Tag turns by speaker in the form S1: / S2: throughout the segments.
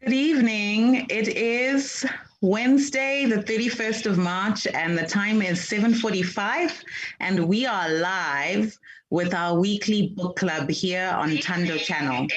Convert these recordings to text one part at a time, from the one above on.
S1: Good evening. It is Wednesday, the 31st of March, and the time is 7:45, and we are live with our weekly book club here on Tando Channel.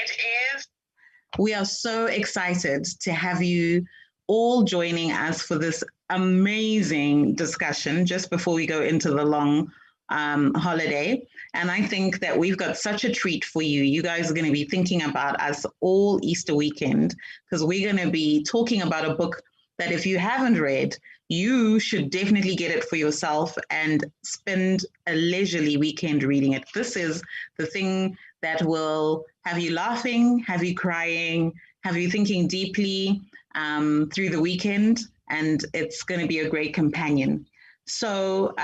S1: We are so excited to have you all joining us for this amazing discussion just before we go into the long holiday. And I think that we've got such a treat for you. You guys are going to be thinking about us all Easter weekend because we're going to be talking about a book that if you haven't read, you should definitely get it for yourself and spend a leisurely weekend reading it. This is the thing that will have you laughing, have you crying, have you thinking deeply through the weekend, and it's going to be a great companion. So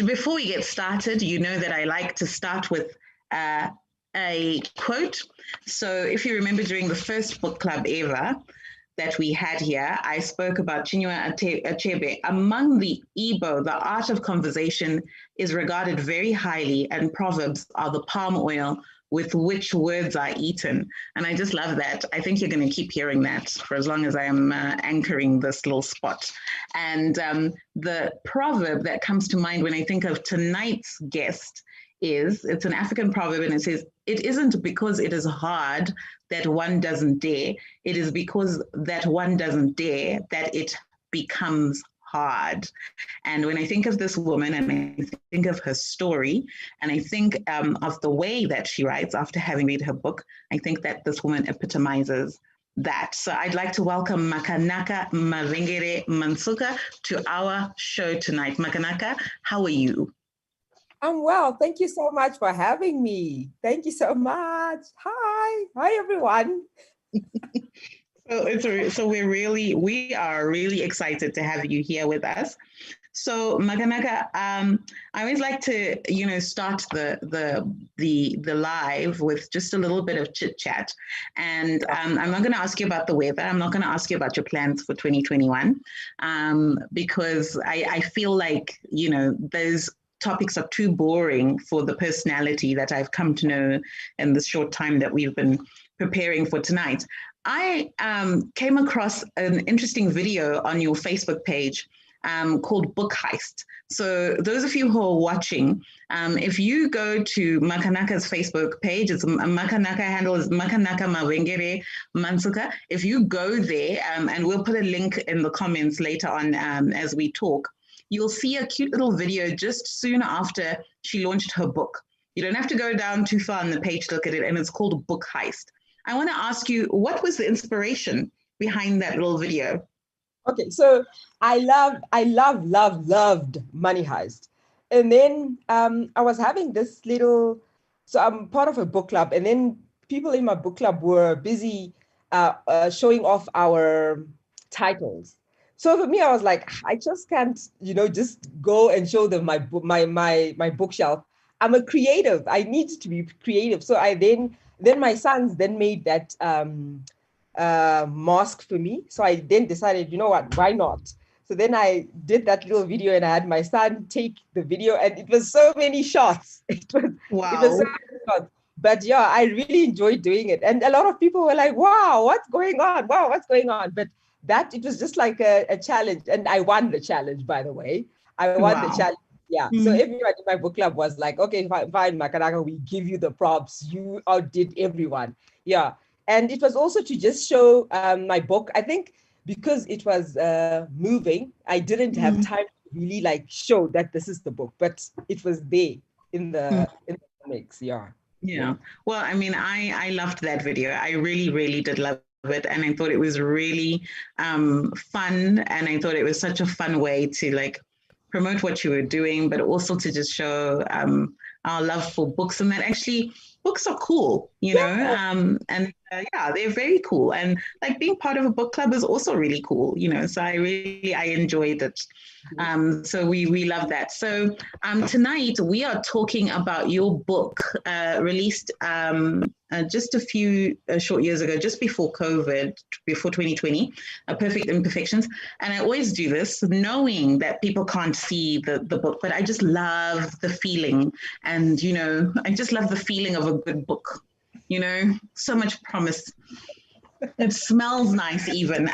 S1: before we get started, you know that I like to start with a quote. So if you remember during the first book club ever that we had here, I spoke about Chinua Achebe. Among the Igbo, the art of conversation is regarded very highly, and proverbs are the palm oil with which words are eaten. And I just love that. I think you're going to keep hearing that for as long as I am anchoring this little spot. And the proverb that comes to mind when I think of tonight's guest is, it's an African proverb, and it says, it isn't because it is hard that one doesn't dare. It is because that one doesn't dare that it becomes hard. And when I think of this woman and I think of her story and I think of the way that she writes after having read her book, I think that this woman epitomizes that. So I'd like to welcome Makanaka Mavengere Mansuka to our show tonight. Makanaka, how are you?
S2: I'm well. Thank you so much for having me. Thank you so much. Hi. Hi, everyone.
S1: So we are really excited to have you here with us. So Makanaka, I always like to start the live with just a little bit of chit chat, and I'm not going to ask you about the weather. I'm not going to ask you about your plans for 2021, because I feel like those topics are too boring for the personality that I've come to know in the short time that we've been preparing for tonight. I came across an interesting video on your Facebook page called Book Heist. So those of you who are watching, if you go to Makanaka's Facebook page, its Makanaka handle is Makanaka Mavengere Mansuka. If you go there, and we'll put a link in the comments later on as we talk, you'll see a cute little video just soon after she launched her book. You don't have to go down too far on the page to look at it, and it's called Book Heist. I want to ask you, what was the inspiration behind that little video?
S2: Okay, so I loved Money Heist. And then I was having this little, so I'm part of a book club, and then people in my book club were busy showing off our titles. So for me, I was like, I just can't, just go and show them my bookshelf. I'm a creative. I need to be creative. So then my sons then made that mask for me. So I then decided, you know what, why not? So then I did that little video and I had my son take the video, and it was so many shots. It was so many shots. But yeah, I really enjoyed doing it. And a lot of people were like, wow, what's going on? Wow, what's going on? But it was just like a challenge. And I won the challenge, by the way. I won the challenge. Yeah. So everyone in my book club was like, okay, fine, Makanaka, we give you the props. You outdid everyone. Yeah. And it was also to just show my book. I think because it was moving, I didn't have time to really show that this is the book, but it was there in the mix. Yeah.
S1: Yeah. Well, I mean, I loved that video. I really, really did love it. And I thought it was really fun. And I thought it was such a fun way to promote what you were doing, but also to just show our love for books, and that actually books are cool, and they're very cool. And being part of a book club is also really cool, so I enjoyed it. So we love that. So tonight we are talking about your book released just a few short years ago, just before COVID, before 2020, Perfect Imperfections. And I always do this knowing that people can't see the book, but I just love the feeling. And, I just love the feeling of a good book, so much promise. It smells nice even.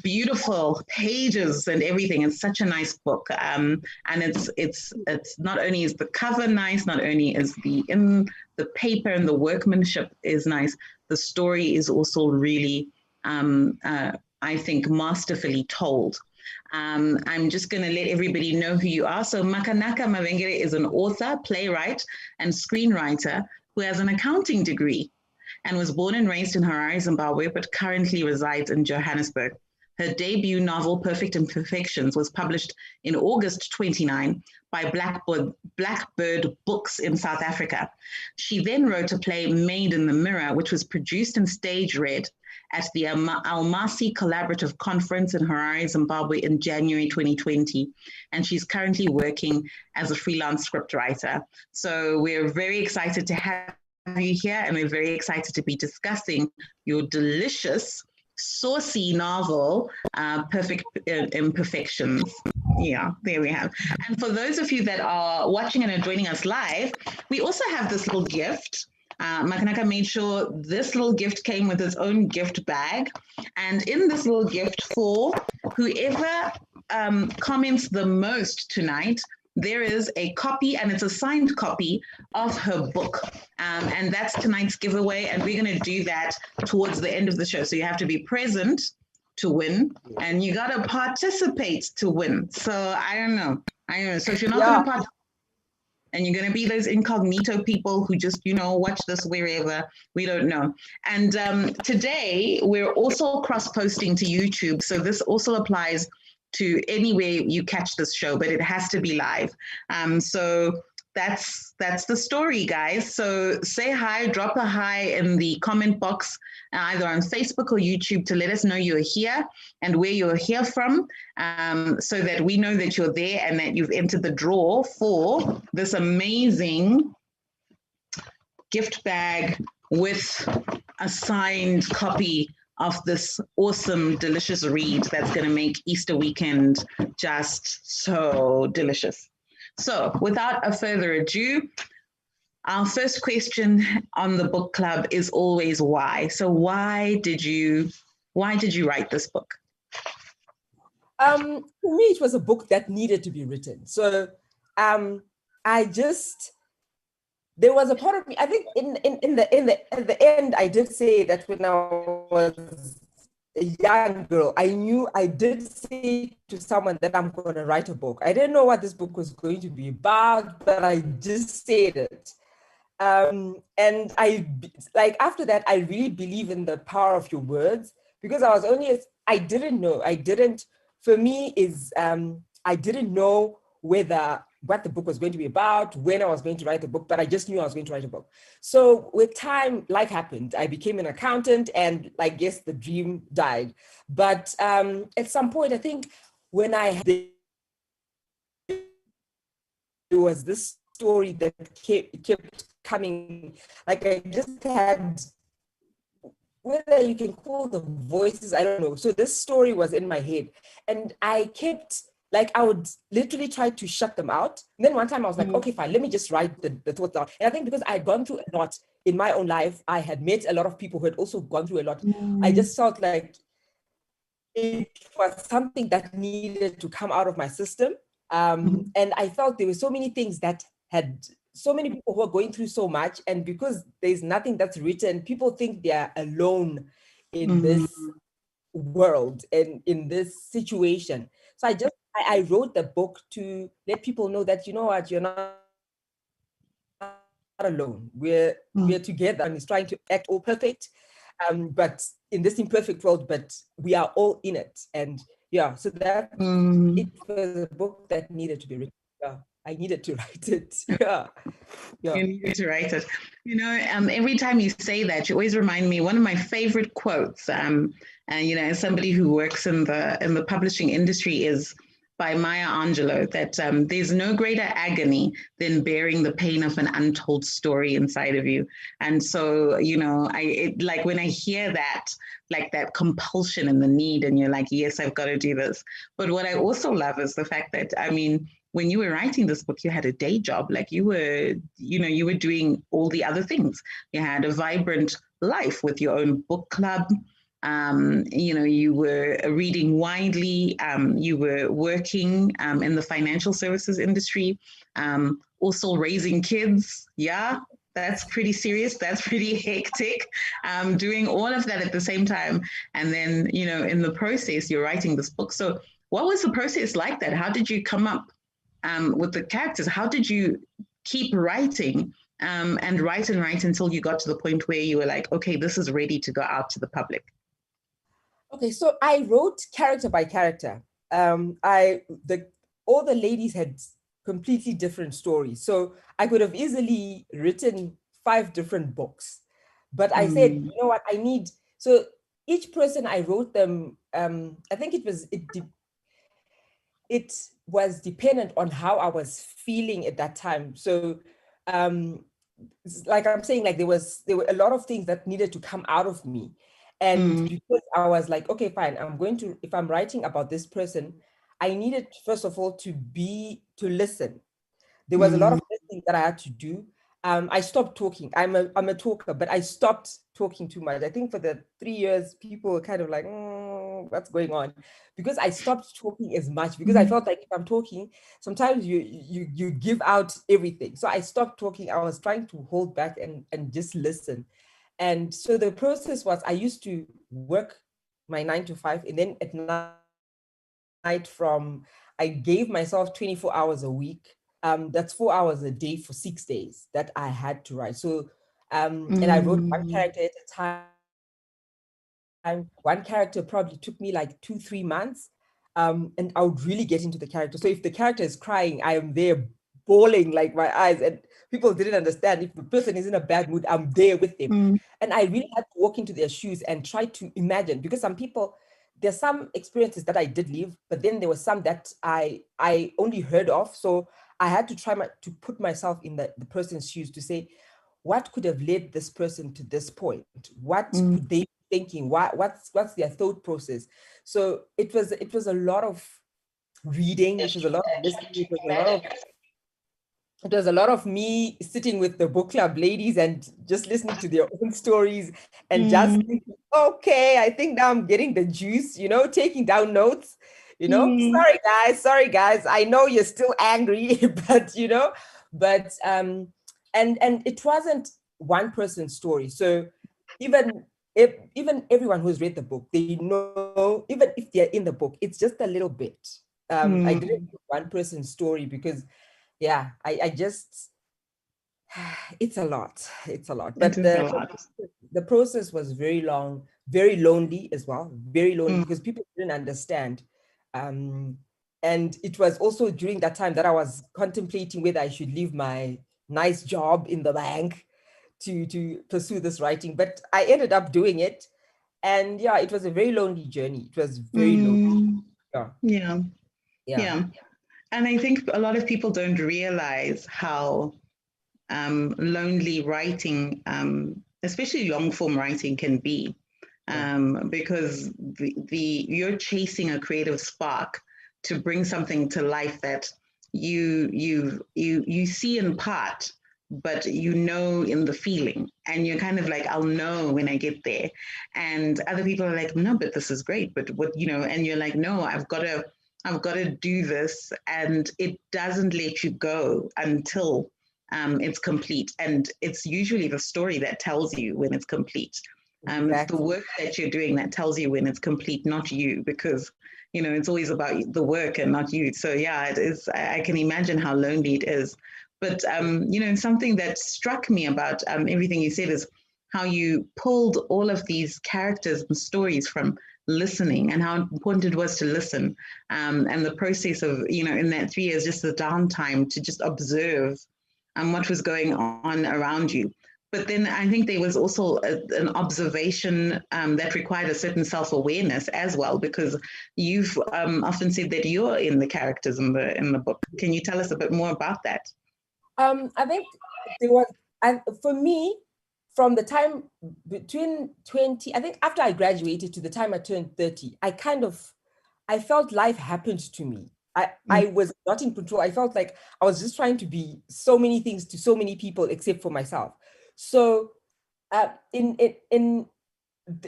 S1: Beautiful pages and everything. It's such a nice book. And it's not only is the cover nice, not only is the paper and the workmanship is nice, the story is also really, I think, masterfully told. I'm just going to let everybody know who you are. So Makanaka Mavengere is an author, playwright, and screenwriter who has an accounting degree and was born and raised in Harare, Zimbabwe, but currently resides in Johannesburg. Her debut novel, Perfect Imperfections, was published in August 29 by Blackbird Books in South Africa. She then wrote a play, Made in the Mirror, which was produced and stage read at the Almasi Collaborative Conference in Harare, Zimbabwe in January 2020. And she's currently working as a freelance scriptwriter. So we're very excited to have you here, and we're very excited to be discussing your delicious, saucy novel, Perfect Imperfections. Yeah, there we have. And for those of you that are watching and are joining us live, we also have this little gift. Makanaka made sure this little gift came with its own gift bag. And in this little gift, for whoever comments the most tonight, there is a copy, and it's a signed copy of her book. And that's tonight's giveaway. And we're going to do that towards the end of the show. So you have to be present to win, and you got to participate to win. So I don't know. So if you're not going to participate, and you're going to be those incognito people who just, watch this wherever, we don't know. And today we're also cross-posting to YouTube. So this also applies to anywhere you catch this show, but it has to be live. So that's the story, guys. So say hi, drop a hi in the comment box, either on Facebook or YouTube, to let us know you're here and where you're here from, so that we know that you're there and that you've entered the draw for this amazing gift bag with a signed copy of this awesome, delicious read that's going to make Easter weekend just so delicious. So without a further ado, our first question on the book club is always why. So why did you write this book?
S2: For me, it was a book that needed to be written. So there was a part of me, I think in the end, I did say that when I was a young girl, I knew I did say to someone that I'm going to write a book. I didn't know what this book was going to be about, but I just said it. And after that, I really believe in the power of your words, because I didn't know what the book was going to be about, when I was going to write the book, but I just knew I was going to write a book. So with time, life happened. I became an accountant, and I guess the dream died. But at some point, I think when there was this story that kept coming, like I just had, whether you can call the voices, I don't know. So this story was in my head, and I would literally try to shut them out. And then one time I was like, okay, fine, let me just write the thoughts down. And I think because I had gone through a lot in my own life, I had met a lot of people who had also gone through a lot. I just felt like it was something that needed to come out of my system. And I felt there were so many things that had so many people who are going through so much. And because there's nothing that's written, people think they're alone in this world and in this situation. So I wrote the book to let people know that, you know what, you're not alone. We're together, and it's trying to act all perfect, but in this imperfect world, but we are all in it. And so that it was a book that needed to be written. I needed to write it.
S1: You needed to write it. Every time you say that, you always remind me, one of my favorite quotes, and as somebody who works in the publishing industry, is by Maya Angelou, that there's no greater agony than bearing the pain of an untold story inside of you. And so, when I hear that, like that compulsion and the need, and you're like, yes, I've got to do this. But what I also love is the fact that, when you were writing this book, you had a day job, like you were doing all the other things. You had a vibrant life with your own book club. You were reading widely. You were working in the financial services industry, also raising kids. Yeah, that's pretty serious. That's pretty hectic. Doing all of that at the same time. And then, in the process, you're writing this book. So what was the process like that? How did you come up with the characters? How did you keep writing and write until you got to the point where you were like, okay, this is ready to go out to the public?
S2: Okay, so I wrote character by character. All the ladies had completely different stories. So I could have easily written 5 different books. But I said, you know what, so each person I wrote them, I think it was dependent on how I was feeling at that time. So like I'm saying, like there were a lot of things that needed to come out of me. And because I was like, okay, fine, if I'm writing about this person, I needed, first of all, to listen. There was a lot of listening that I had to do. I stopped talking. I'm a talker, but I stopped talking too much. I think for the 3 years, people were kind of like, what's going on? Because I stopped talking as much, because I felt like if I'm talking, sometimes you give out everything. So I stopped talking. I was trying to hold back and just listen. And so the process was, I used to work my 9 to 5, and then at night I gave myself 24 hours a week. That's 4 hours a day for 6 days that I had to write. So, and I wrote one character at a time. One character probably took me like 2-3 months. And I would really get into the character. So if the character is crying, I am there bawling like my eyes, and people didn't understand. If the person is in a bad mood, I'm there with them. And I really had to walk into their shoes and try to imagine, because there's some experiences that I did live, but then there were some that I only heard of. So I had to try to put myself in the person's shoes to say, what could have led this person to this point? What could they be thinking? What's their thought process? So it was a lot of reading, it was a lot of listening, it was a lot of me sitting with the book club ladies and just listening to their own stories and just thinking, okay, I think now I'm getting the juice, taking down notes, sorry guys, I know you're still angry, but and it wasn't one person's story. So even everyone who's read the book, they know, even if they're in the book, it's just a little bit. I didn't do one person's story because I just, it's a lot. But the process was very long, very lonely as well, very lonely, because people didn't understand. And it was also during that time that I was contemplating whether I should leave my nice job in the bank to pursue this writing. But I ended up doing it. And it was a very lonely journey. It was very lonely.
S1: Yeah. And I think a lot of people don't realize how lonely writing, especially long form writing, can be, because you're chasing a creative spark to bring something to life that you see in part, but in the feeling, and you're kind of like, I'll know when I get there. And other people are like, no, but this is great, but what, and you're like, no, I've got to do this, and it doesn't let you go until it's complete. And it's usually the story that tells you when it's complete. It's the work that you're doing that tells you when it's complete, not you, because it's always about the work and not you. So it is. I can imagine how lonely it is. But something that struck me about everything you said is how you pulled all of these characters and stories from listening, and how important it was to listen, and the process of in that 3 years, just the downtime to just observe what was going on around you. But then I think there was also an observation that required a certain self-awareness as well, because you've often said that you're in the characters in the book. Can you tell us a bit more about that?
S2: I think there was, for me, from the time between 20, I think after I graduated to the time I turned 30, I felt life happened to me. I was not in control. I felt like I was just trying to be so many things to so many people except for myself. So in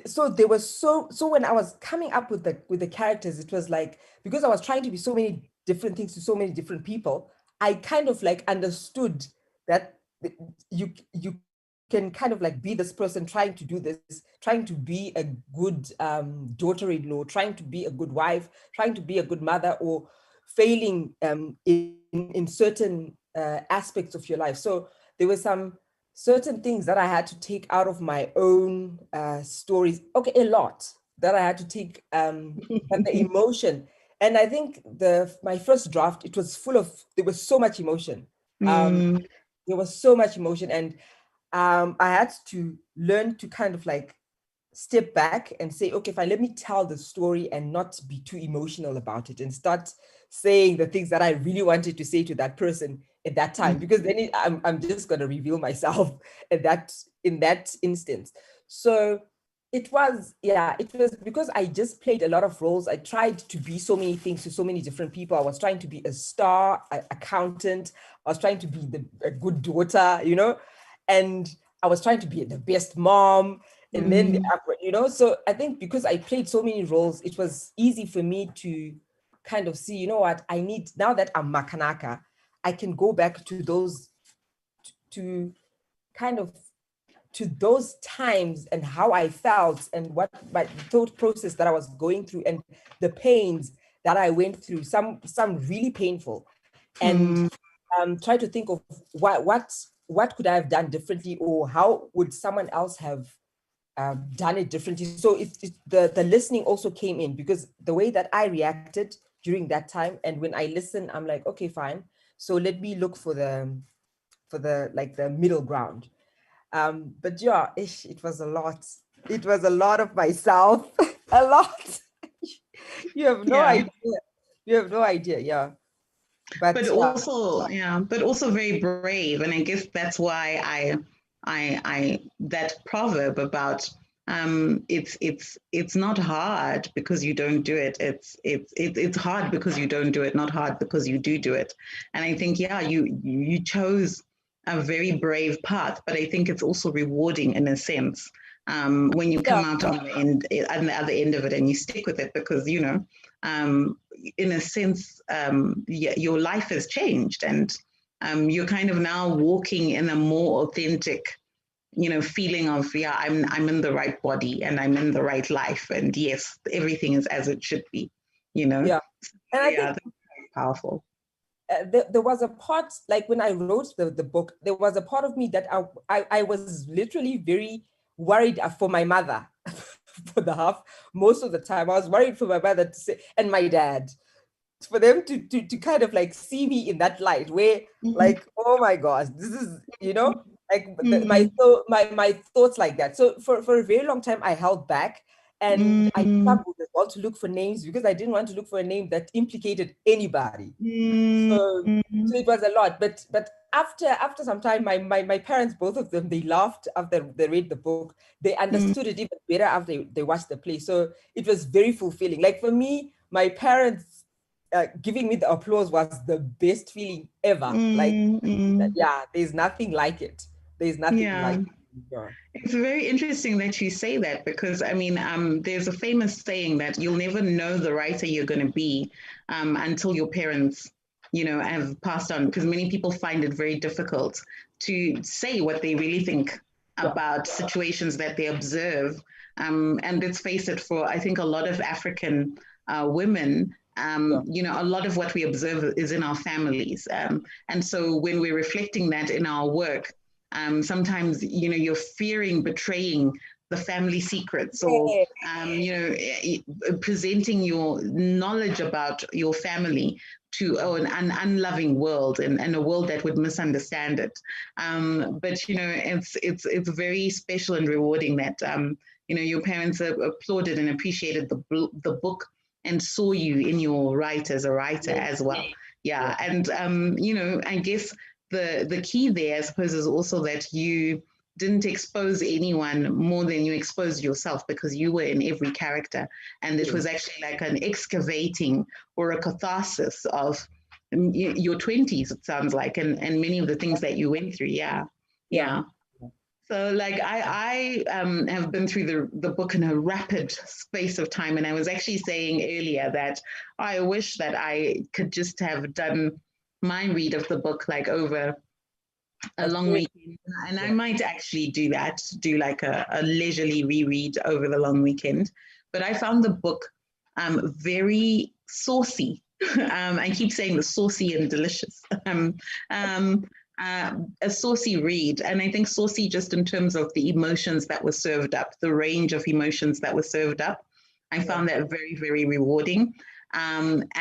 S2: so there was so when I was coming up with the characters, it was like, because I was trying to be so many different things to so many different people, I kind of like understood that you can kind of like be this person trying to do this, trying to be a good daughter-in-law, trying to be a good wife, trying to be a good mother, or failing in certain aspects of your life. So there were some certain things that I had to take out of my own stories. Okay, a lot that I had to take, but the emotion. And I think my first draft, it was full of, there was so much emotion. There was so much emotion, and I had to learn to kind of like step back and say, okay, fine, let me tell the story and not be too emotional about it, and start saying the things that I really wanted to say to that person at that time, because then I'm just going to reveal myself in that instance. So it was because I just played a lot of roles. I tried to be so many things to so many different people. I was trying to be a star, accountant. I was trying to be a good daughter, and I was trying to be the best mom. And then, so I think because I played so many roles, it was easy for me to kind of see, what I need now that I'm Makanaka, I can go back to those, to kind of to those times and how I felt and what my thought process that I was going through and the pains that I went through, some really painful, and try to think of what could I have done differently, or how would someone else have done it differently. So the listening also came in, because the way that I reacted during that time, and when I listen, I'm like, okay, fine. So let me look for the like the middle ground. But yeah, it was a lot. It was a lot of myself, a lot. You have no idea. You have no idea. Yeah.
S1: But also very brave. And I guess that's why I that proverb about it's not hard because you don't do it. It's hard because you don't do it, not hard because you do it. And I think, you chose a very brave path, but I think it's also rewarding in a sense, when you come out on the other end of it, and you stick with it, because in a sense, your life has changed, and you're kind of now walking in a more authentic, feeling of, I'm in the right body, and I'm in the right life, and yes, everything is as it should be.
S2: Yeah, and I think
S1: that's powerful.
S2: There was a part, like when I wrote the book, there was a part of me that I was literally very worried for my mother for most of the time. I was worried for my mother and my dad, for them to kind of like see me in that light where like, oh my gosh, this is, like my thoughts like that. So for a very long time, I held back. And I struggled as well to look for names, because I didn't want to look for a name that implicated anybody. So it was a lot. But after some time, my parents, both of them, they laughed after they read the book. They understood it even better after they watched the play. So it was very fulfilling. Like for me, my parents giving me the applause was the best feeling ever. Like, yeah, there's nothing like it. There's nothing like it. Yeah.
S1: It's very interesting that you say that, because there's a famous saying that you'll never know the writer you're going to be until your parents, have passed on, because many people find it very difficult to say what they really think about situations that they observe. And let's face it, for I think a lot of African women, a lot of what we observe is in our families. And so when we're reflecting that in our work, sometimes, you're fearing betraying the family secrets, or, presenting your knowledge about your family to an unloving world, and a world that would misunderstand it. But, it's very special and rewarding that, your parents applauded and appreciated the book, and saw you in your right as a writer as well. Yeah. And, I guess the key there, I suppose, is also that you didn't expose anyone more than you exposed yourself, because you were in every character. And it was actually like an excavating or a catharsis of your 20s, it sounds like, and many of the things that you went through. Yeah. So like I have been through the book in a rapid space of time. And I was actually saying earlier that I wish that I could just have done my read of the book like over a long weekend. And I might actually do that, do like a leisurely reread over the long weekend. But I found the book very saucy. I keep saying the saucy and delicious. A saucy read. And I think saucy just in terms of the emotions that were served up, the range of emotions that were served up. I found that very, very rewarding. The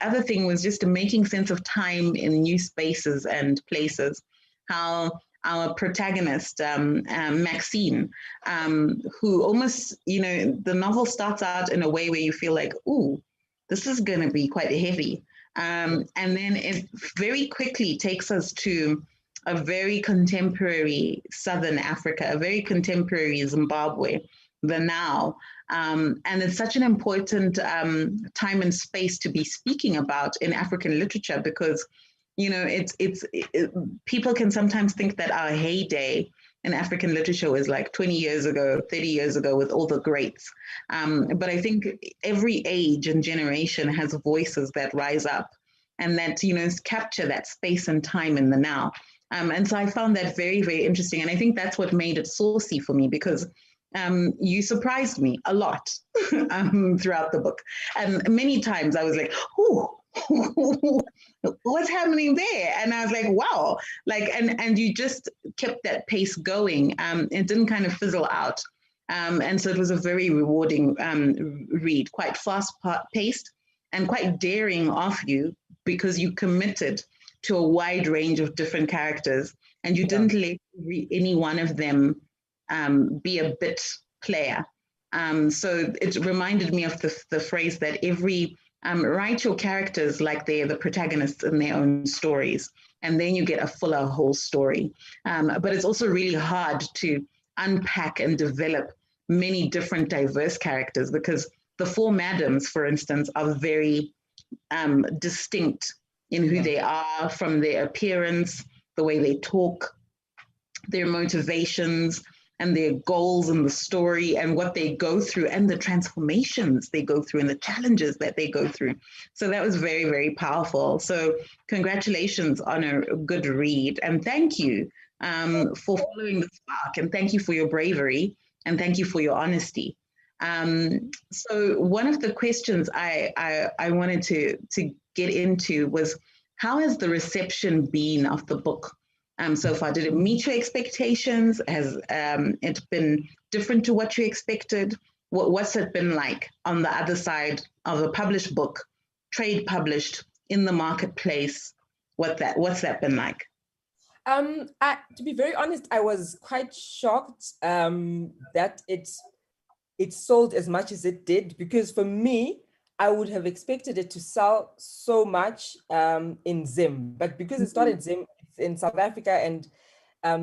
S1: other thing was just making sense of time in new spaces and places. How our protagonist, Maxine, who almost, the novel starts out in a way where you feel like, ooh, this is going to be quite heavy. And then it very quickly takes us to a very contemporary Southern Africa, a very contemporary Zimbabwe, the now. And it's such an important time and space to be speaking about in African literature because, people can sometimes think that our heyday in African literature was like 20 years ago, 30 years ago with all the greats. But I think every age and generation has voices that rise up and that, capture that space and time in the now. And so I found that very, very interesting. And I think that's what made it saucy for me because you surprised me a lot throughout the book. And many times I was like, ooh, what's happening there? And I was like, wow, and you just kept that pace going. It didn't kind of fizzle out. And so it was a very rewarding read, quite fast paced and quite daring of you because you committed to a wide range of different characters and you didn't let any one of them be a bit player. So it reminded me of the phrase that write your characters like they're the protagonists in their own stories, and then you get a fuller whole story. But it's also really hard to unpack and develop many different diverse characters because the four madams, for instance, are very distinct in who they are from their appearance, the way they talk, their motivations, and their goals in the story and what they go through and the transformations they go through and the challenges that they go through. So that was very, very powerful. So congratulations on a good read. And thank you for following the spark. And thank you for your bravery. And thank you for your honesty. So one of the questions I wanted to get into was, how has the reception been of the book so far? Did it meet your expectations? Has it been different to what you expected? What's it been like on the other side of a published book, trade published in the marketplace? What's that been like?
S2: To be very honest, I was quite shocked that it sold as much as it did, because for me, I would have expected it to sell so much in Zim, but because it's not in Zim, it's in South Africa, and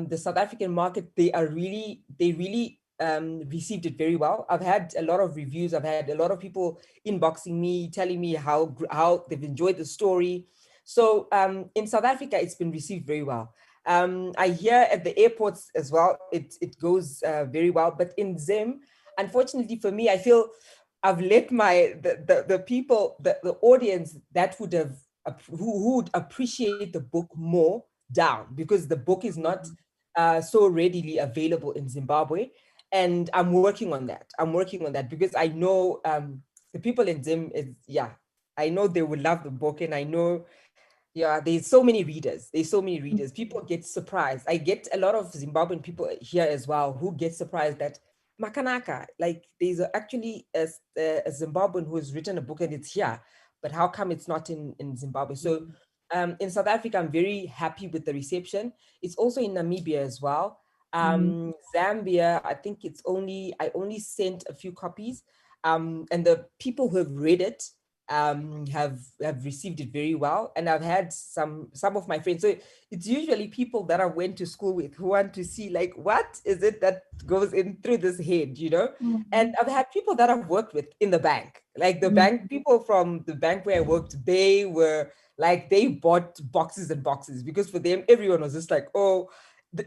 S2: the South African market, they really received it very well. I've had a lot of reviews. I've had a lot of people inboxing me, telling me how they've enjoyed the story. So in South Africa, it's been received very well. I hear at the airports as well, it goes very well. But in Zim, unfortunately for me, I feel I've let the people, the audience that would have who would appreciate the book more down, because the book is not so readily available in Zimbabwe. And I'm working on that. Because I know the people in Zim I know they would love the book, and I know there's so many readers. People get surprised. I get a lot of Zimbabwean people here as well who get surprised that Makanaka, like there's actually a Zimbabwean who has written a book and it's here, but how come it's not in Zimbabwe? So in South Africa, I'm very happy with the reception. It's also in Namibia as well. Zambia, I think I only sent a few copies, and the people who have read it have received it very well. And I've had some of my friends, so it's usually people that I went to school with who want to see, like, what is it that goes in through this head, And I've had people that I've worked with in the bank, like the bank people from the bank where I worked, they were like, they bought boxes and boxes, because for them everyone was just like, oh,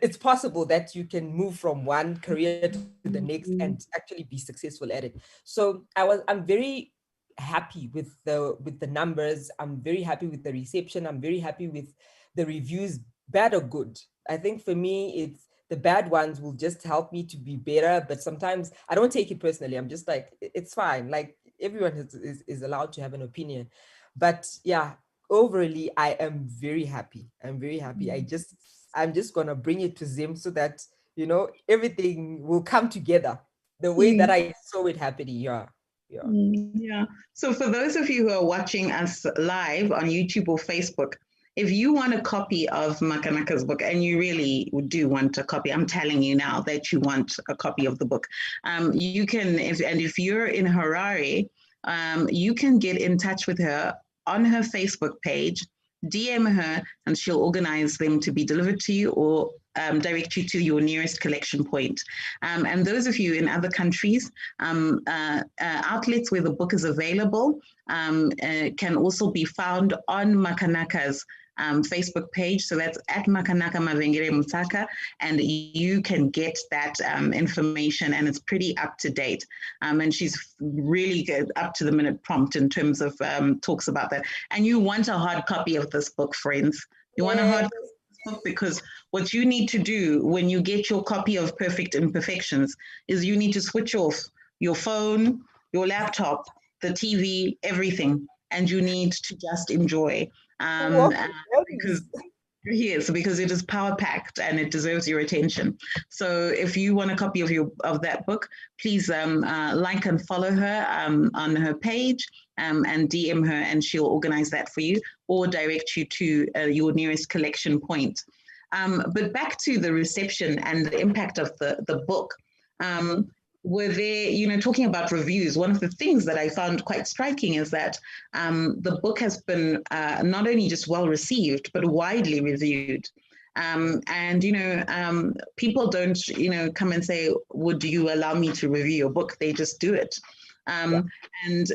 S2: it's possible that you can move from one career to the next and actually be successful at it. So I'm very happy with the numbers. I'm very happy with the reception. I'm very happy with the reviews, bad or good. I think for me, it's the bad ones will just help me to be better. But sometimes I don't take it personally. I'm just like, it's fine. Like everyone is allowed to have an opinion. But yeah, overally, I am very happy. I'm very happy. I'm just gonna bring it to Zim so that, you know, everything will come together the way that I saw it happening. Yeah. Yeah.
S1: Yeah. So for those of you who are watching us live on YouTube or Facebook, if you want a copy of Makanaka's book, and you really do want a copy, I'm telling you now that you want a copy of the book, you can, if you're in Harare, you can get in touch with her on her Facebook page, DM her, and she'll organize them to be delivered to you or direct you to your nearest collection point. And those of you in other countries, outlets where the book is available can also be found on Makanaka's Facebook page. So that's at Makanaka Mavengere Mutaka, and you can get that information, and it's pretty up to date. And she's really good, up to the minute prompt in terms of talks about that. And you want a hard copy of this book, friends. You want a hard copy of this book, because what you need to do when you get your copy of Perfect Imperfections is you need to switch off your phone, your laptop, the TV, everything, and you need to just enjoy. Because it is power packed and it deserves your attention. So if you want a copy of that book, please like and follow her on her page and DM her, and she'll organize that for you or direct you to your nearest collection point. But back to the reception and the impact of the book. Were there, talking about reviews, one of the things that I found quite striking is that the book has been not only just well received, but widely reviewed. And, people don't, come and say, would you allow me to review your book? They just do it. And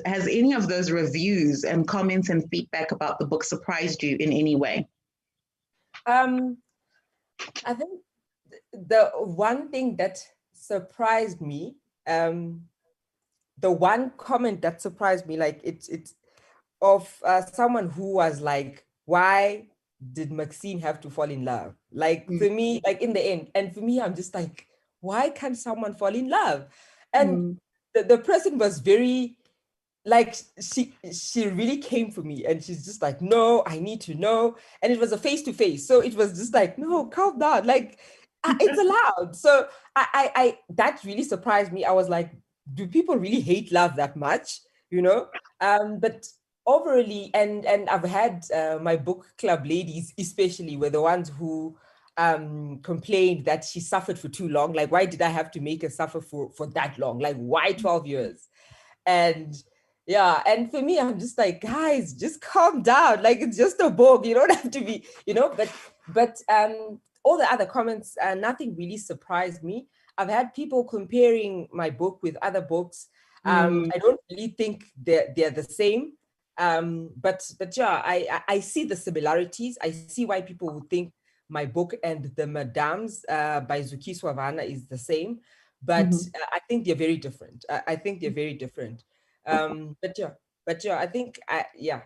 S1: has any of those reviews and comments and feedback about the book surprised you in any way?
S2: I think the one thing that surprised me, the one comment that surprised me, like it's of someone who was like, why did Maxine have to fall in love? Like for me, like in the end, and for me, I'm just like, why can't someone fall in love? And the person was very, like, she really came for me, and she's just like, no, I need to know. And it was a face-to-face, so it was just like, no, calm down, like it's allowed. So I that really surprised me. I was like, do people really hate love that much, but overally, and I've had my book club ladies especially were the ones who complained that she suffered for too long. Like, why did I have to make her suffer for that long? Like, why 12 years? And yeah, and for me, I'm just like, guys, just calm down. Like, it's just a book. You don't have to be, but all the other comments, nothing really surprised me. I've had people comparing my book with other books. I don't really think they're the same. But yeah, I see the similarities. I see why people would think my book and the Madams by Zuki Swavana is the same. But I think they're very different. I think they're very different. But yeah, I think,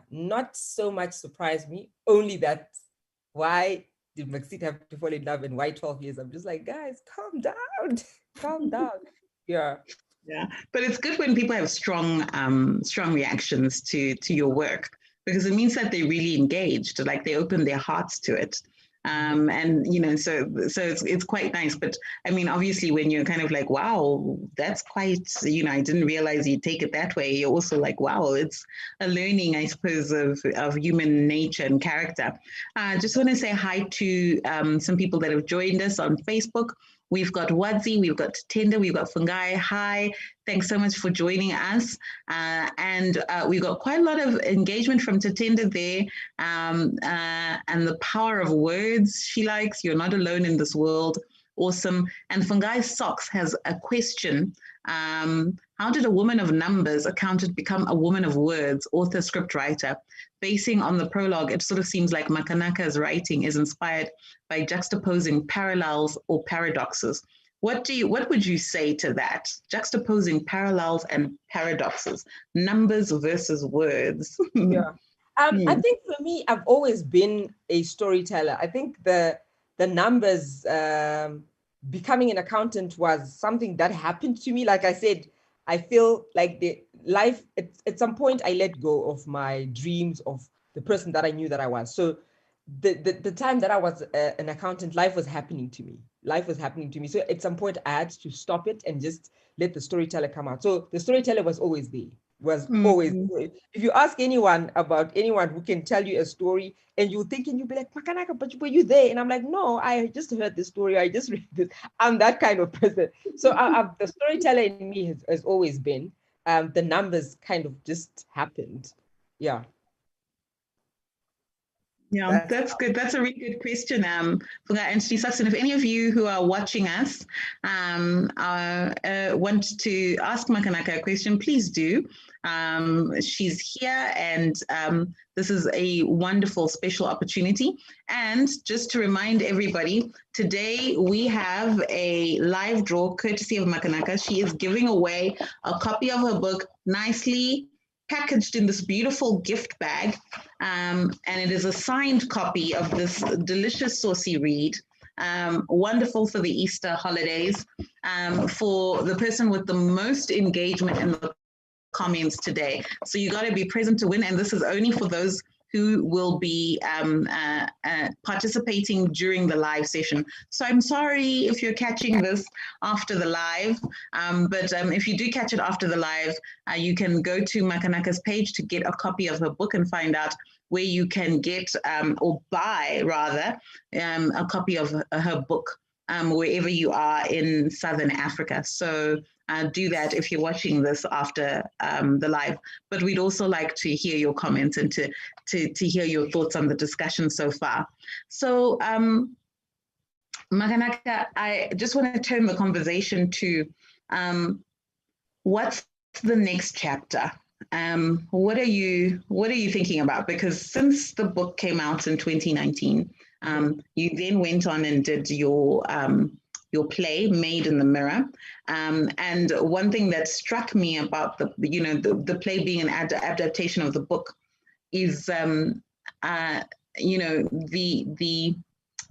S2: not so much surprised me, only that why did Maxine have to fall in love and why 12 years? I'm just like, guys, calm down, calm down. Yeah.
S1: Yeah, but it's good when people have strong reactions to your work, because it means that they're really engaged, like they open their hearts to it. And so it's quite nice. But I mean, obviously, when you're kind of like, wow, that's quite, I didn't realize you'd take it that way. You're also like, wow, it's a learning, I suppose, of human nature and character. I just want to say hi to some people that have joined us on Facebook. We've got Wadzi, we've got Tender, we've got Fungai. Hi, thanks so much for joining us. And we've got quite a lot of engagement from Tatenda there. And the power of words she likes. You're not alone in this world. Awesome. And Fungai Socks has a question. How did a woman of numbers accountant become a woman of words, author, script writer? Basing on the prologue, it sort of seems like Makanaka's writing is inspired by juxtaposing parallels or paradoxes. What would you say to that? Juxtaposing parallels and paradoxes, numbers versus words.
S2: Yeah. I think for me, I've always been a storyteller. I think the numbers, becoming an accountant was something that happened to me. Like I said, I feel like the life, at some point I let go of my dreams of the person that I knew that I was. So the time that I was an accountant, life was happening to me. Life was happening to me. So at some point I had to stop it and just let the storyteller come out. So the storyteller was always there. Always. If you ask anyone who can tell you a story, and you think, and you'll be like, Makanaka, but were you there? And I'm like, no, I just heard this story. I just read this. I'm that kind of person. So the storyteller in me has always been. The numbers kind of just happened. Yeah.
S1: Yeah, that's good. That's a really good question, for that. And Srisaxon, if any of you who are watching us want to ask Makanaka a question, please do. She's here, and this is a wonderful special opportunity. And just to remind everybody, today we have a live draw courtesy of Makanaka. She is giving away a copy of her book, nicely packaged in this beautiful gift bag, and it is a signed copy of this delicious saucy read, wonderful for the Easter holidays, for the person with the most engagement in the comments today. So you got to be present to win, and this is only for those who will be participating during the live session. So I'm sorry if you're catching this after the live, but if you do catch it after the live, you can go to Makanaka's page to get a copy of her book and find out where you can get or buy rather a copy of her book wherever you are in Southern Africa. So do that if you're watching this after the live. But we'd also like to hear your comments and to hear your thoughts on the discussion so far. So Makanaka, I just want to turn the conversation to what's the next chapter? What are you thinking about? Because since the book came out in 2019, you then went on and did your play, Made in the Mirror. And one thing that struck me about the play being an adaptation of the book is the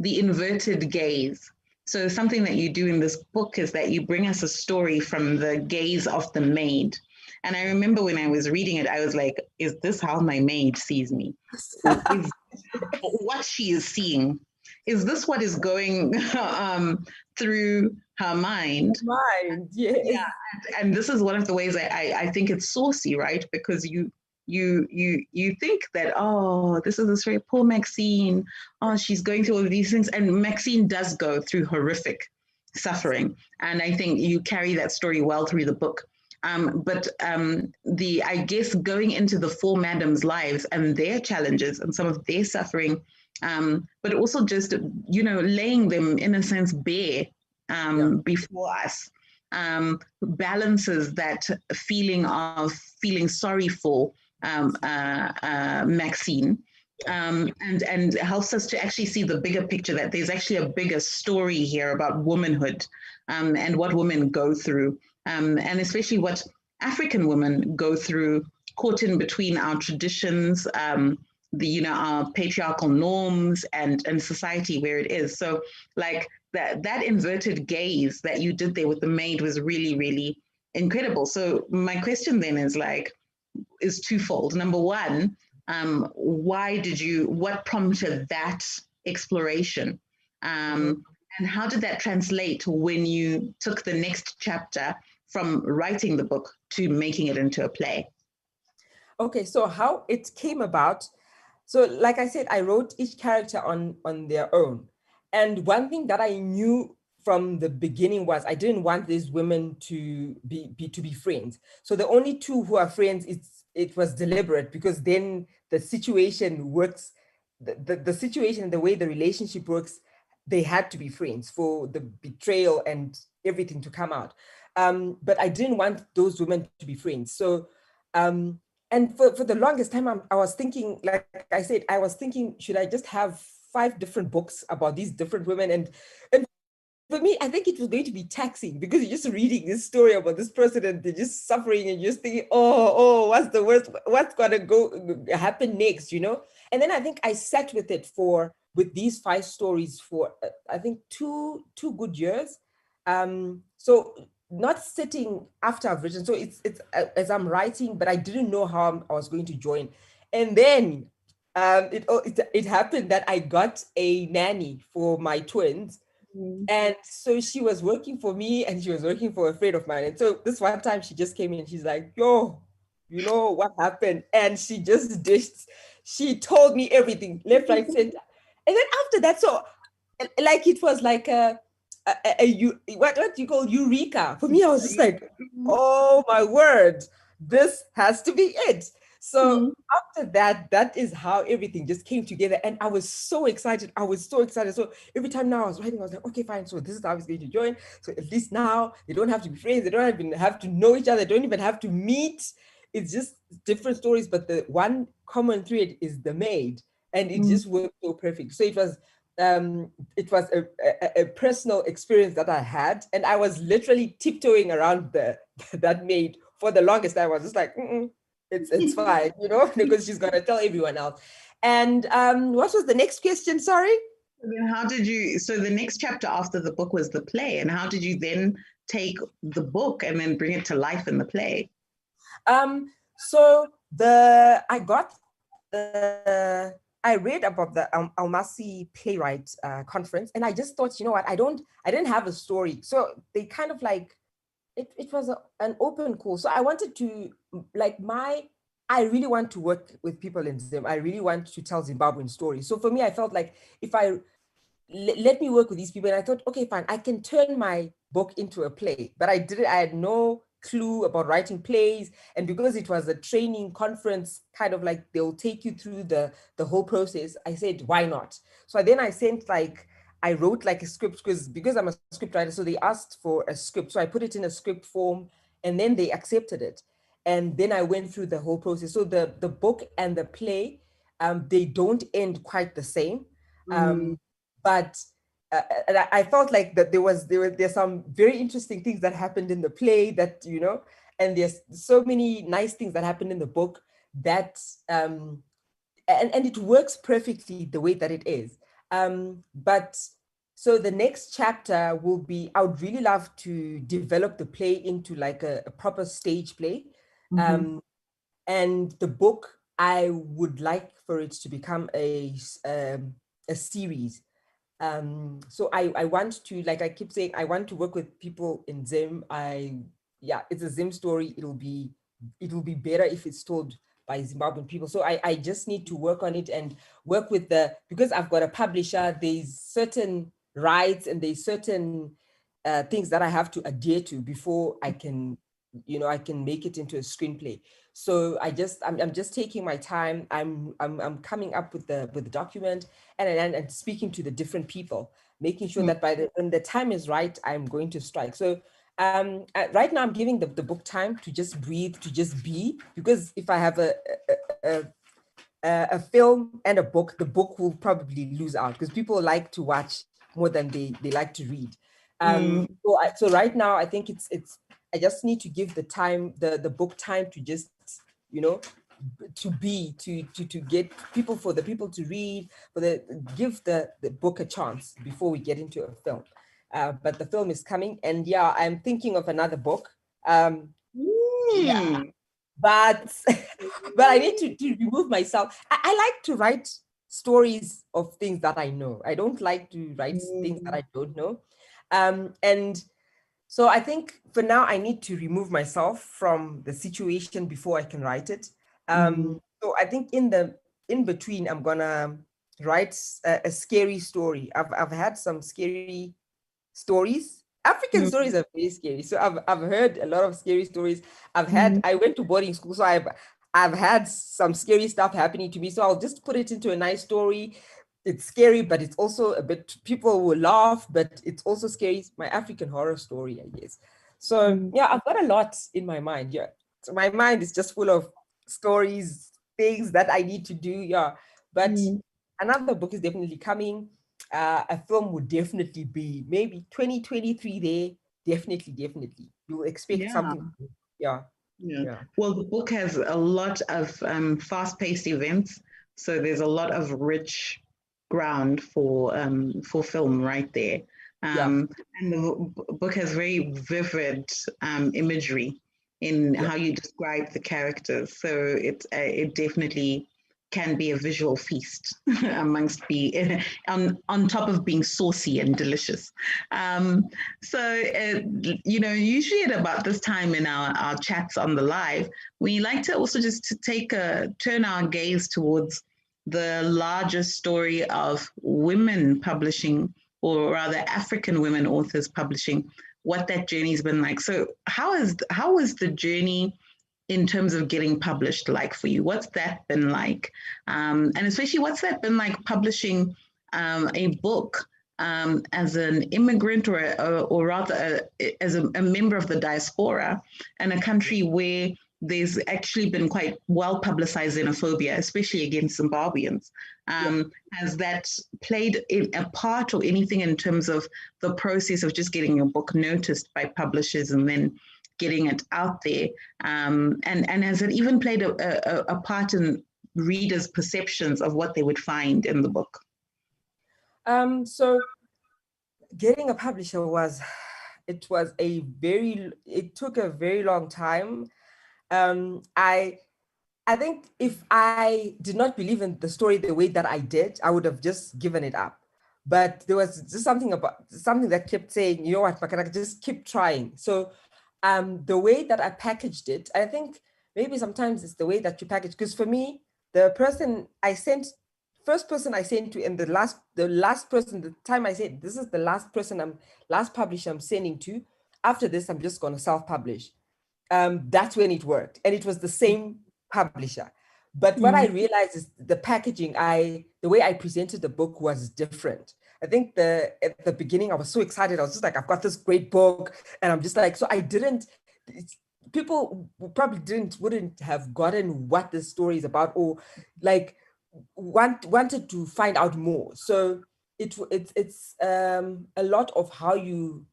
S1: inverted gaze. So something that you do in this book is that you bring us a story from the gaze of the maid. And I remember when I was reading it, I was like, is this how my maid sees me? Is what she is seeing? Is this what is going through her mind?
S2: Yes.
S1: Yeah, and this is one of the ways I think it's saucy, right? Because you think that, oh, this is this very poor Maxine. Oh, she's going through all of these things, and Maxine does go through horrific suffering, and I think you carry that story well through the book. But I guess going into the four madams' lives and their challenges and some of their suffering, but also just laying them in a sense bare before us, balances that feeling of feeling sorry for Maxine, and helps us to actually see the bigger picture, that there's actually a bigger story here about womanhood, and what women go through, and especially what African women go through, caught in between our traditions, our patriarchal norms and society where it is. So like that inverted gaze that you did there with the maid was really, really incredible. So my question then is twofold. Number one, what prompted that exploration? And how did that translate when you took the next chapter from writing the book to making it into a play?
S2: Okay, so how it came about. So like I said, I wrote each character on their own. And one thing that I knew from the beginning was I didn't want these women to be friends. So the only two who are friends, it was deliberate, because then the situation works, the situation, the way the relationship works they had to be friends for the betrayal and everything to come out. But I didn't want those women to be friends. So, and for the longest time, I was thinking, like I said, I was thinking, should I just have 5 different books about these different women? And for me, I think it was going to be taxing, because you're just reading this story about this person and they're just suffering, and you're just thinking, oh, what's the worst? What's gonna happen next, you know? And then I think I sat with it with these 5 stories for I think two good years. So not sitting after I've written. So it's as I'm writing, but I didn't know how I was going to join. And then it happened that I got a nanny for my twins. And so she was working for me and she was working for a friend of mine. And so this one time she just came in, she's like, yo, you know what happened? And she told me everything, left, right, center. And then after that, so like it was like what you call eureka. For me, I was just like, oh my word, this has to be it. So after that, that is how everything just came together. And I was so excited. I was so excited. So every time now I was writing, I was like, okay, fine. So this is how it's going to join. So at least now they don't have to be friends. They don't even have to know each other. They don't even have to meet. It's just different stories. But the one common thread is the maid. And it just worked so perfect. So it was a personal experience that I had. And I was literally tiptoeing around that maid for the longest time. I was just like, it's fine, you know, because she's going to tell everyone else. And what was the next question? Sorry.
S1: Then so the next chapter after the book was the play. And how did you then take the book and then bring it to life in the play?
S2: So I read about the Almasi playwright conference, and I just thought, you know what, I didn't have a story. So they kind of like, it was an open call. So I wanted to, I really want to work with people in Zim. I really want to tell Zimbabwean stories. So for me, I felt like if I let me work with these people, and I thought, okay, fine, I can turn my book into a play. But I had no clue about writing plays. And because it was a training conference, kind of like they'll take you through the whole process, I said, why not? So then I wrote like a script, because I'm a script writer. So they asked for a script. So I put it in a script form, and then they accepted it. And then I went through the whole process. So the book and the play, they don't end quite the same. But I felt like that there's some very interesting things that happened in the play that, you know, and there's so many nice things that happened in the book that, and it works perfectly the way that it is. But so the next chapter will be, I would really love to develop the play into like a proper stage play. And the book, I would like for it to become a series. So I want to, like I keep saying, I want to work with people in Zim. It's a Zim story. It will be better if it's told by Zimbabwean people. So I just need to work on it and work with because I've got a publisher, there's certain rights and there's certain things that I have to adhere to before I can, you know, I can make it into a screenplay. So I'm just taking my time. I'm coming up with the document and speaking to the different people, making sure that when the time is right, I'm going to strike. So right now I'm giving the book time to just breathe, to just be, because if I have a film and a book, the book will probably lose out because people like to watch more than they like to read. So right now I think it's I just need to give the book time to just, you know, to get people, for the people to read, give the book a chance before we get into a film. But the film is coming, and yeah, I'm thinking of another book. Yeah, but I need to remove myself. I like to write stories of things that I know. I don't like to write things that I don't know. And so I think for now I need to remove myself from the situation before I can write it. So I think in between, I'm gonna write a scary story. I've had some scary stories. African stories are very scary. So I've heard a lot of scary stories. I went to boarding school, so I've had some scary stuff happening to me. So I'll just put it into a nice story. it's scary, but it's also a bit, people will laugh, but it's also scary. It's my African horror story, I guess. So yeah, I've got a lot in my mind. Yeah. So my mind is just full of stories, things that I need to do. Yeah. But another book is definitely coming. A film would definitely be maybe 2023 there. Definitely. You will expect
S1: Yeah.
S2: something. Yeah.
S1: Yeah.
S2: Yeah.
S1: Well, the book has a lot of fast-paced events, so there's a lot of rich ground for film right there.
S2: Yeah.
S1: And the book has very vivid imagery in
S2: Yeah.
S1: how you describe the characters, so it definitely can be a visual feast amongst be on top of being saucy and delicious. Um, usually at about this time in our chats on the live, we like to also just to turn our gaze towards the larger story of women publishing, or rather African women authors publishing, what that journey's been like. So how is the journey in terms of getting published like for you? What's that been like? And especially what's that been like publishing a book as an immigrant, or rather as a member of the diaspora in a country where there's actually been quite well publicized xenophobia, especially against Zimbabweans. Has that played a part or anything in terms of the process of just getting your book noticed by publishers and then getting it out there? And has it even played a part in readers' perceptions of what they would find in the book?
S2: So getting a publisher it took a very long time. I think if I did not believe in the story the way that I did, I would have just given it up. But there was just something that kept saying, you know what, Makanaka, just keep trying. So the way that I packaged it, I think maybe sometimes it's the way that you package, because for me, the first person I sent to, and the last person, the time I said, this is the last publisher I'm sending to. After this, I'm just going to self-publish. That's when it worked. And it was the same publisher. But what I realized is the packaging, the way I presented the book was different. I think at the beginning, I was so excited. I was just like, I've got this great book. And I'm just like, so people probably wouldn't have gotten what the story is about, or like wanted to find out more. So it's a lot of how you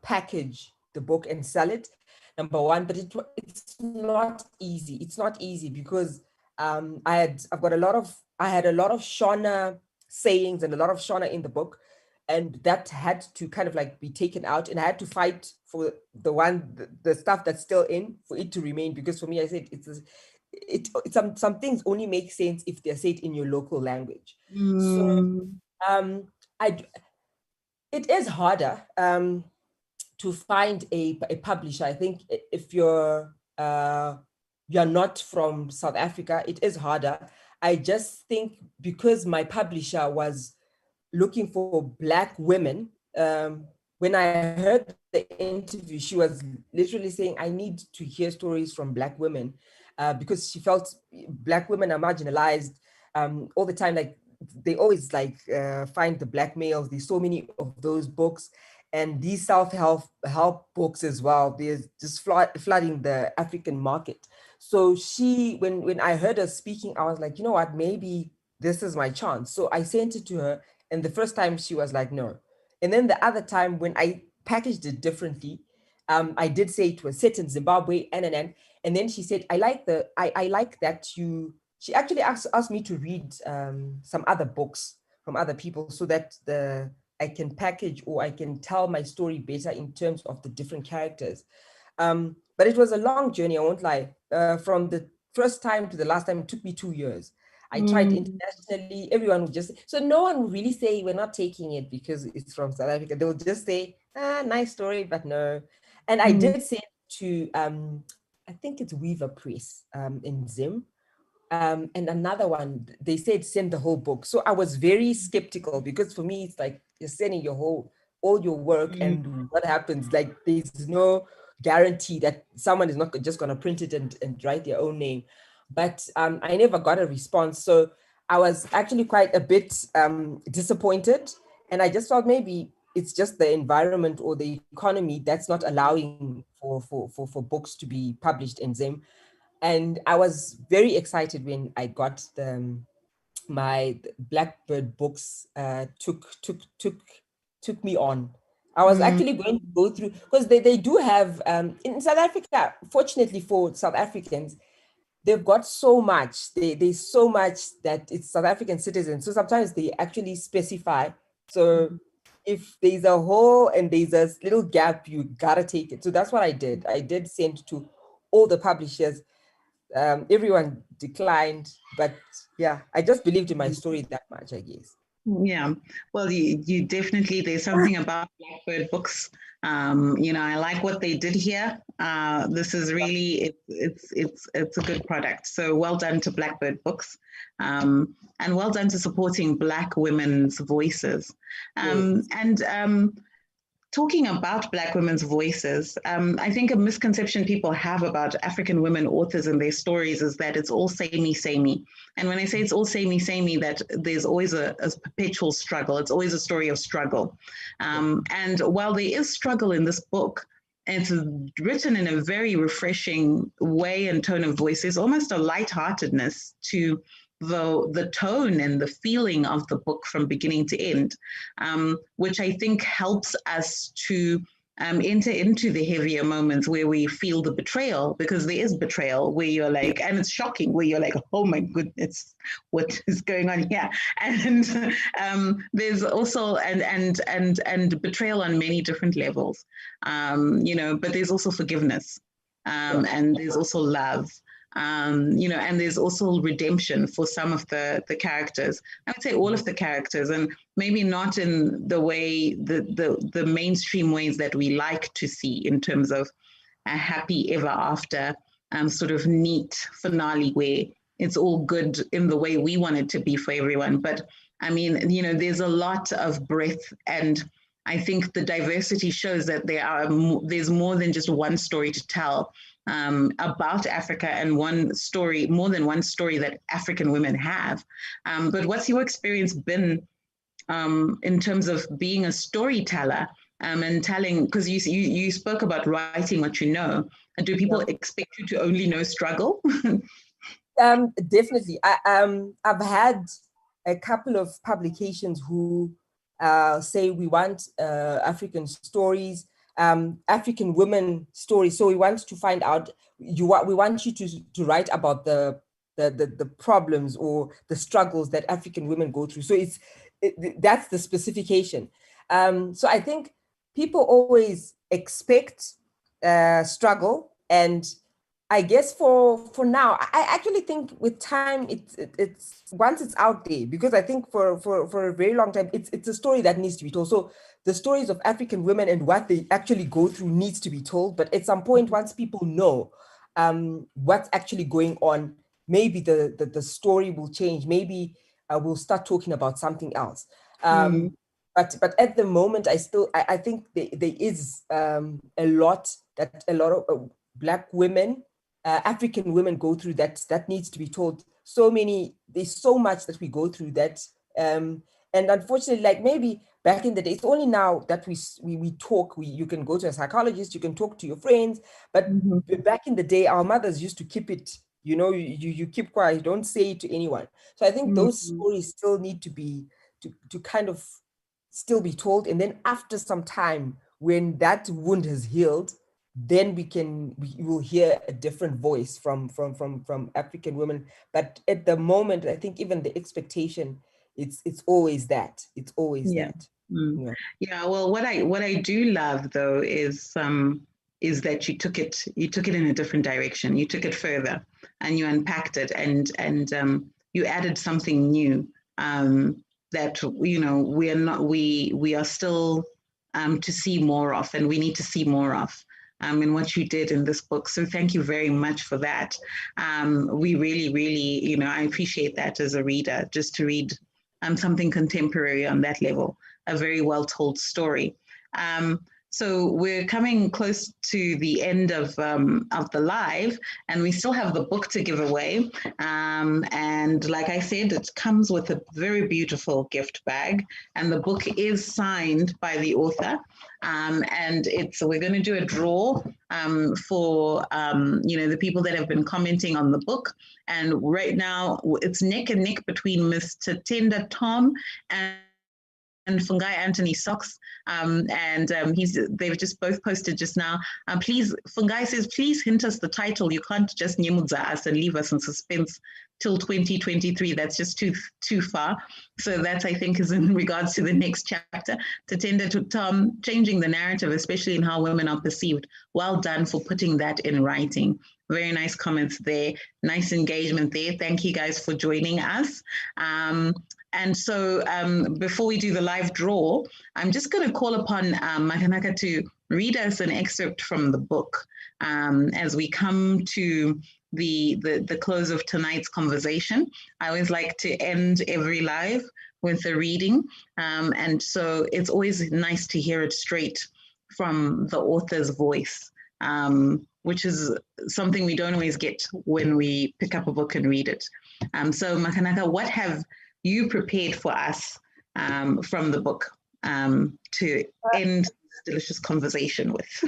S2: package the book and sell it, number one. But it's not easy. It's not easy because I had a lot of Shona sayings and a lot of Shona in the book, and that had to kind of like be taken out, and I had to fight for the stuff that's still in, for it to remain. Because for me, I said some things only make sense if they're said in your local language. So it is harder to find a publisher. I think if you're not from South Africa, it is harder. I just think because my publisher was looking for Black women, when I heard the interview, she was literally saying, I need to hear stories from Black women, because she felt Black women are marginalized all the time. Like they always find the Black males. There's so many of those books, and these self-help books as well. They're just flooding the African market. So when I heard her speaking, I was like, you know what, maybe this is my chance. So I sent it to her, and the first time she was like, no. And then the other time when I packaged it differently, I did say it was set in Zimbabwe, and then she said, I like that she actually asked me to read some other books from other people, so that I can package, or I can tell my story better in terms of the different characters. But it was a long journey, I won't lie. From the first time to the last time, it took me 2 years. I tried internationally. Everyone would so no one would really say we're not taking it because it's from South Africa. They would just say, nice story, but no. And I did say to, I think it's Weaver Press in Zim. And another one, they said send the whole book. So I was very skeptical, because for me, it's like you're sending all your work, and what happens? Like there's no guarantee that someone is not just going to print it and write their own name. But I never got a response. So I was actually quite a bit disappointed, and I just thought maybe it's just the environment or the economy that's not allowing for books to be published in Zim. And I was very excited when I got my Blackbird books took me on. I was actually going to go through, because they do have in South Africa, fortunately for South Africans, they've got so much. There's so much that it's South African citizens. So sometimes they actually specify. So if there's a hole and there's a little gap, you gotta take it. So that's what I did. I did send to all the publishers. Everyone declined, but yeah, I just believed in my story that much, I guess.
S1: Yeah, well, you definitely, there's something about Blackbird books. I like what they did here. This is really, it's a good product. So well done to Blackbird Books, and well done to supporting Black women's voices.
S2: Yes.
S1: And talking about Black women's voices, I think a misconception people have about African women authors and their stories is that it's all samey. And when I say it's all samey, that there's always a perpetual struggle. It's always a story of struggle. And while there is struggle in this book, it's written in a very refreshing way and tone of voice. There's almost a lightheartedness to the tone and the feeling of the book from beginning to end, which I think helps us to enter into the heavier moments where we feel the betrayal, because there is betrayal where you're like, and it's shocking, where you're like, oh my goodness, what is going on here? And there's also and betrayal on many different levels, but there's also forgiveness, and there's also love. And there's also redemption for some of the characters. I would say all of the characters, and maybe not in the way the mainstream ways that we like to see in terms of a happy ever after sort of neat finale where it's all good in the way we want it to be for everyone. But I mean, there's a lot of breadth, and I think the diversity shows that there's more than just one story to tell about Africa, and more than one story that African women have. But what's your experience been in terms of being a storyteller and telling, because you spoke about writing what you know. Do people expect you to only know struggle?
S2: Definitely. I've had a couple of publications who say we want African stories, African women stories. So we want to find out, we want you to write about the problems or the struggles that African women go through. So that's the specification. So I think people always expect struggle, and I guess for now, I actually think with time, it's once it's out there, because I think for a very long time, it's a story that needs to be told. So the stories of African women and what they actually go through needs to be told. But at some point, once people know what's actually going on, maybe the story will change. Maybe we'll start talking about something else. But at the moment, I think there is a lot of Black women, African women go through that needs to be told. There's so much that we go through that, and unfortunately, like maybe back in the day, it's only now that we talk. You can go to a psychologist, you can talk to your friends, but back in the day, our mothers used to keep it. You keep quiet, you don't say it to anyone. So I think those stories still need to be to kind of still be told, and then after some time, when that wound has healed, then we will hear a different voice from African women. But at the moment, I think even the expectation, it's always that. It's always that.
S1: Yeah. Well, what I do love though is that you took it in a different direction. You took it further, and you unpacked it, and you added something new that we are still to see more of, and we need to see more of. In what you did in this book. So thank you very much for that. We really, really, I appreciate that as a reader, just to read something contemporary on that level, a very well told story. So we're coming close to the end of the live, and we still have the book to give away. And like I said, it comes with a very beautiful gift bag, and the book is signed by the author. And we're going to do a draw for the people that have been commenting on the book. And right now, it's neck and neck between Mr. Tender Tom and Fungai Anthony Socks, they've just both posted just now. Please, Fungai says, please hint us the title. You can't just nyemudza us and leave us in suspense till 2023. That's just too far. So that, I think, is in regards to the next chapter. To Tender to Tom, changing the narrative, especially in how women are perceived. Well done for putting that in writing. Very nice comments there. Nice engagement there. Thank you guys for joining us. And so before we do the live draw, I'm just going to call upon Makanaka to read us an excerpt from the book as we come to the close of tonight's conversation. I always like to end every live with a reading. And so it's always nice to hear it straight from the author's voice, which is something we don't always get when we pick up a book and read it. So Makanaka, what have you prepared for us from the book to end this delicious conversation with?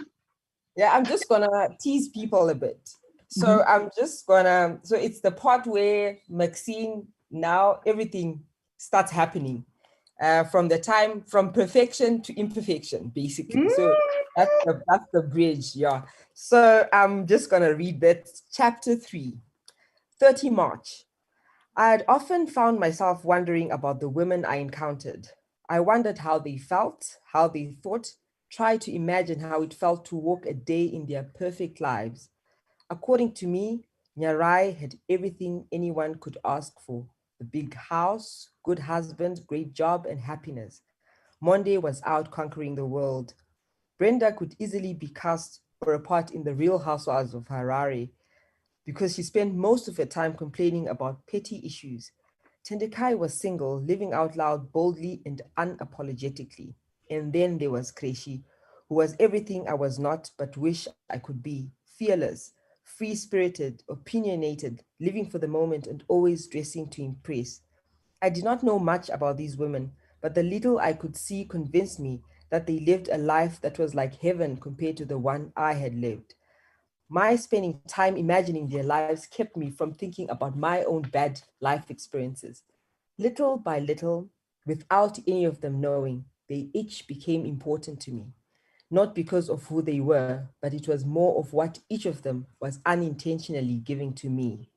S2: Yeah, I'm just gonna tease people a bit. So so it's the part where Maxine, now everything starts happening from perfection to imperfection, basically. So that's the bridge, yeah. So I'm just gonna read that, chapter 3, 30 March. I had often found myself wondering about the women I encountered. I wondered how they felt, how they thought, tried to imagine how it felt to walk a day in their perfect lives. According to me, Nyarai had everything anyone could ask for: the big house, good husband, great job, and happiness. Monday was out conquering the world. Brenda could easily be cast for a part in the Real Housewives of Harare, because she spent most of her time complaining about petty issues. Tendekai was single, living out loud boldly and unapologetically. And then there was Kreshi, who was everything I was not but wish I could be: fearless, free-spirited, opinionated, living for the moment and always dressing to impress. I did not know much about these women, but the little I could see convinced me that they lived a life that was like heaven compared to the one I had lived. My spending time imagining their lives kept me from thinking about my own bad life experiences. Little by little, without any of them knowing, they each became important to me. Not because of who they were, but it was more of what each of them was unintentionally giving to me.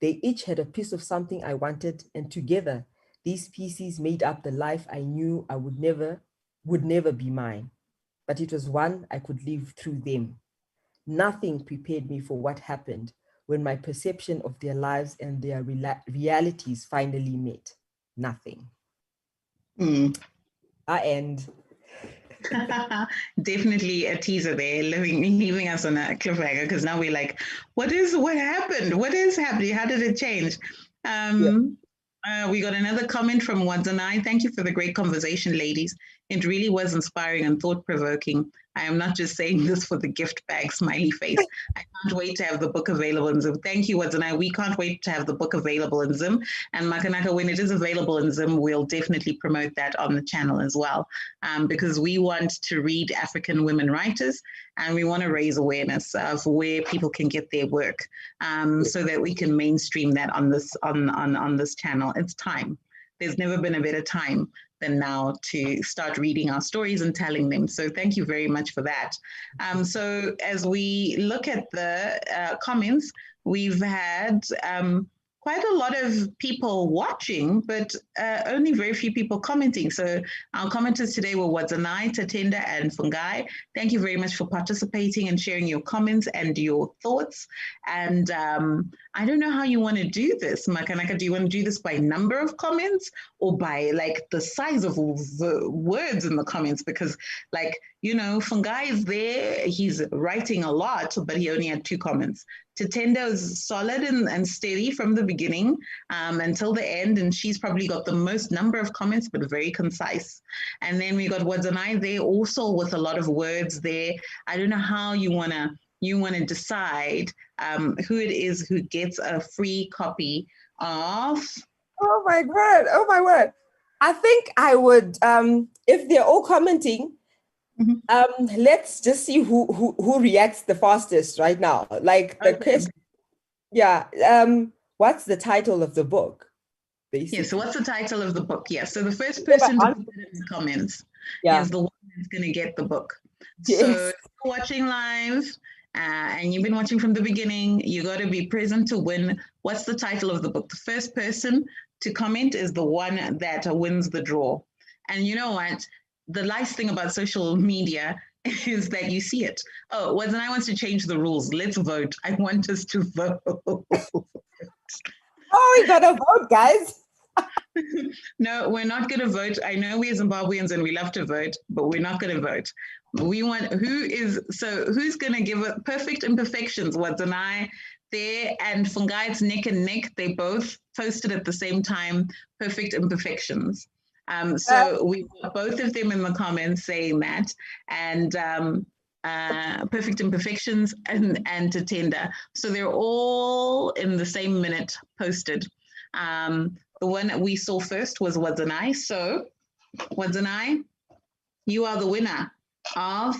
S2: They each had a piece of something I wanted, and together, these pieces made up the life I knew I would never be mine. But it was one I could live through them. Nothing prepared me for what happened when my perception of their lives and their realities finally met. Nothing. I end.
S1: Definitely a teaser there, leaving us on a cliffhanger, because now we're like, what happened? What is happening? How did it change? We got another comment from Wadzanai. Thank you for the great conversation, ladies. It really was inspiring and thought-provoking. I am not just saying this for the gift bag, smiley face. I can't wait to have the book available in Zim. Thank you, Wadzanai. We can't wait to have the book available in Zim. And Makanaka, when it is available in Zim, we'll definitely promote that on the channel as well, because we want to read African women writers, and we want to raise awareness of where people can get their work, so that we can mainstream that on this channel. It's time. There's never been a better time than now to start reading our stories and telling them. So thank you very much for that. So as we look at the comments, we've had quite a lot of people watching, but only very few people commenting. So our commenters today were Wadzanai, Tatenda, and Fungai. Thank you very much for participating and sharing your comments and your thoughts. And I don't know how you want to do this, Makanaka. Do you want to do this by number of comments or by like the size of the words in the comments? Because like, you know, Fungai is there. He's writing a lot, but he only had 2 comments. Tatenda is solid and steady from the beginning until the end, and she's probably got the most number of comments, but very concise. And then we got Wadzanai there also with a lot of words there. I don't know how you wanna decide who it is who gets a free copy of.
S2: Oh my word! Oh my word! I think I would, if they're all commenting, let's just see who reacts the fastest right now. Like the question, yeah. What's the title of the book?
S1: Basically. Yeah. So what's the title of the book? Yeah. So the first person to put it in the comments is the one that's going to get the book. Yes. So if you're watching live and you've been watching from the beginning, you got to be present to win. What's the title of the book? The first person to comment is the one that wins the draw. And you know what? The nice thing about social media is that you see it. Oh, Wadzanai wants to change the rules. Let's vote. I want us to vote.
S2: Oh, we gotta vote, guys.
S1: No, we're not going to vote. I know we're Zimbabweans and we love to vote, but we're not going to vote. We want who's going to give it perfect imperfections? Wadzanai there and Fungai, it's neck and neck. They both posted at the same time, perfect imperfections. So we got both of them in the comments saying that, and perfect imperfections and Tatenda. So they're all in the same minute posted. The one that we saw first was Wadzanai. So Wadzanai, you are the winner of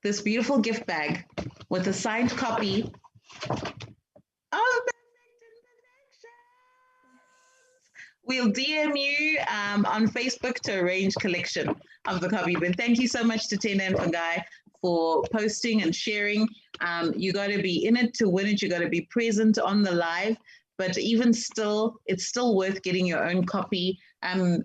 S1: this beautiful gift bag with a signed copy of We'll DM you on Facebook to arrange collection of the copy. But thank you so much to Tenda and Fungai for posting and sharing. You got to be in it to win it. You got to be present on the live. But even still, it's still worth getting your own copy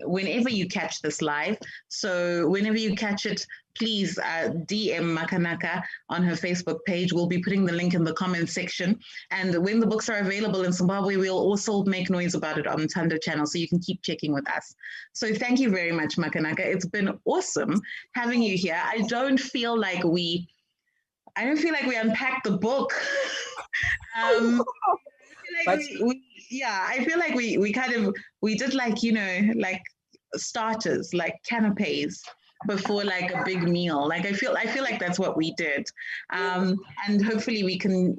S1: whenever you catch this live. So whenever you catch it, please DM Makanaka on her Facebook page. We'll be putting the link in the comments section. And when the books are available in Zimbabwe, we'll also make noise about it on the Tando channel, so you can keep checking with us. So thank you very much, Makanaka. It's been awesome having you here. I don't feel like we unpacked the book. I feel like we did like starters, like canapes before like a big meal. Like I feel like that's what we did. And hopefully we can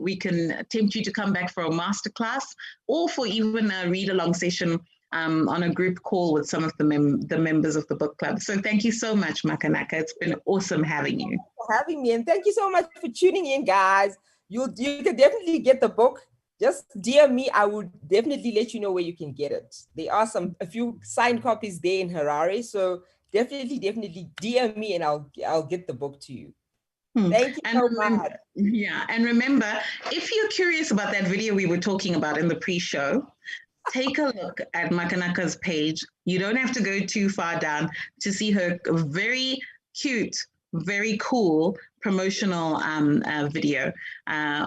S1: tempt you to come back for a masterclass or for even a read along session on a group call with some of the members of the book club. So thank you so much, Makanaka. It's been awesome having you.
S2: Thank you for having me, and thank you so much for tuning in, guys. You can definitely get the book. Just DM me. I will definitely let you know where you can get it. There are a few signed copies there in Harare. So definitely DM me and I'll get the book to you. Thank you so much.
S1: Yeah. And remember, if you're curious about that video we were talking about in the pre-show, take a look at Makanaka's page. You don't have to go too far down to see her very cute, very cool promotional video.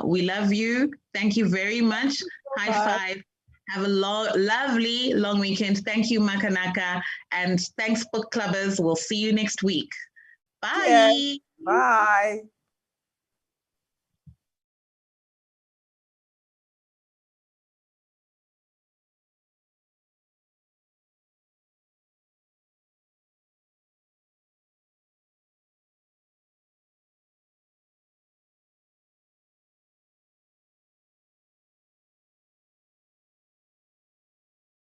S1: We love you. Thank you very much. High five. Have a lovely long weekend. Thank you, Makanaka. And thanks, book clubbers. We'll see you next week. Bye.
S2: Yes. Bye.